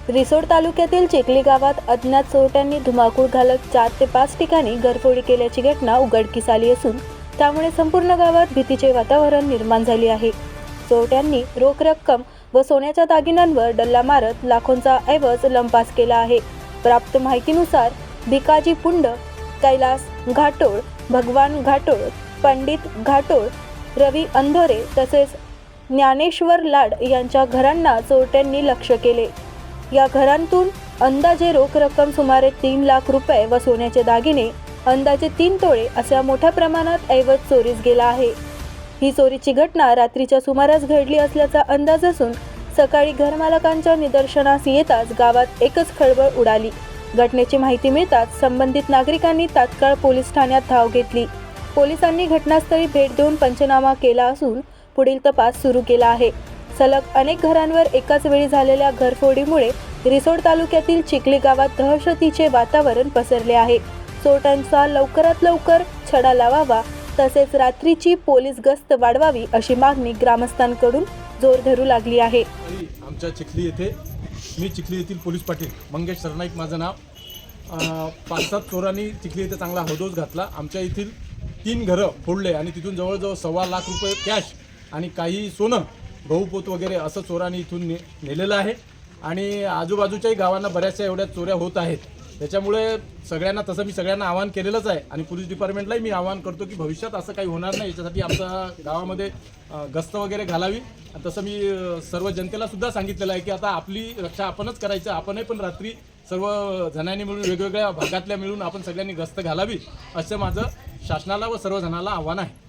रिसोड तालुक्यातील चिखली गावात अज्ञात चोरट्यांनी धुमाकूळ घालत 4 ते 5 ठिकाणी घरफोडी केल्याची घटना उघडकीस आली असून त्यामुळे संपूर्ण गावात भीतीचे वातावरण निर्माण झाले आहे। चोरट्यांनी रोख रक्कम व सोन्याच्या दागिन्यांवर डल्ला मारत लाखोंचा ऐवज लंपास केला आहे। प्राप्त माहितीनुसार भिकाजी पुंड, कैलास घाटोळ, भगवान घाटोळ, पंडित घाटोळ, रवी अंधोरे तसेच ज्ञानेश्वर लाड यांच्या घरांना चोरट्यांनी लक्ष्य केले। या घरांतून अंदाजे रोख रक्कम सुमारे 3 लाख रुपये व सोन्याचे दागिने अंदाजे 3 तोळे अशा मोठ्या प्रमाणात ऐवज चोरीस गेला आहे। ही चोरीची घटना रात्रीच्या सुमारास घडली असल्याचा अंदाज असून सकाळी घरमालकांच्या निदर्शनास येताच गावात एकच खळबळ उडाली। घटनेची माहिती मिळताच संबंधित नागरिकांनी तात्काळ पोलीस ठाण्यात धाव घेतली। पोलिसांनी घटनास्थळी भेट देऊन पंचनामा केला असून पुढील तपास सुरू केला आहे। सलग अनेक घरांवर एकाच वेळी झालेल्या घरफोडीमुळे रिसोड तालुक्यातील चिखली गावात दहशतीचे वातावरण पसरले आहे। चोरट्यांचा लवकरात लवकर छडा लावावा तसेच रात्रीची पोलीस गस्त वाढवावी अशी मागणी ग्रामस्थांकडून जोर धरू लागली आहे। आमच्या चिखली येथे मी चिखली येथील पोलीस पाटील मंगेश सरनाईक माझं नाव। 5-7 चोरांनी चिखली येथे चांगला हौदोस घातला। आमच्या येथील 3 घरं फोडले आणि तिथून जवळजवळ 1.25 लाख रुपये कॅश आणि काही सोनं गहूपोत वगैरे असं चोरांनी इथून नेलेलं आहे। आणि आजूबाजूच्याही गावांना बऱ्याचशा एवढ्या चोऱ्या होत आहेत। त्याच्यामुळे सगळ्यांना तसं मी सगळ्यांना आवाहन केलेलंच आहे आणि पोलीस डिपार्टमेंटलाही मी आवाहन करतो की भविष्यात असं काही होणार नाही, याच्यासाठी आमच्या गावामध्ये गस्त वगैरे घालावी। तसं मी सर्व जनतेला सुद्धा सांगितलेलं आहे की आता आपली रक्षा आपणच करायचं, आपणही पण रात्री सर्व जणांनी मिळून वेगवेगळ्या भागातल्या मिळून आपण सगळ्यांनी गस्त घालावी असं माझं शासनाला व सर्व जणांना आव्हान आहे।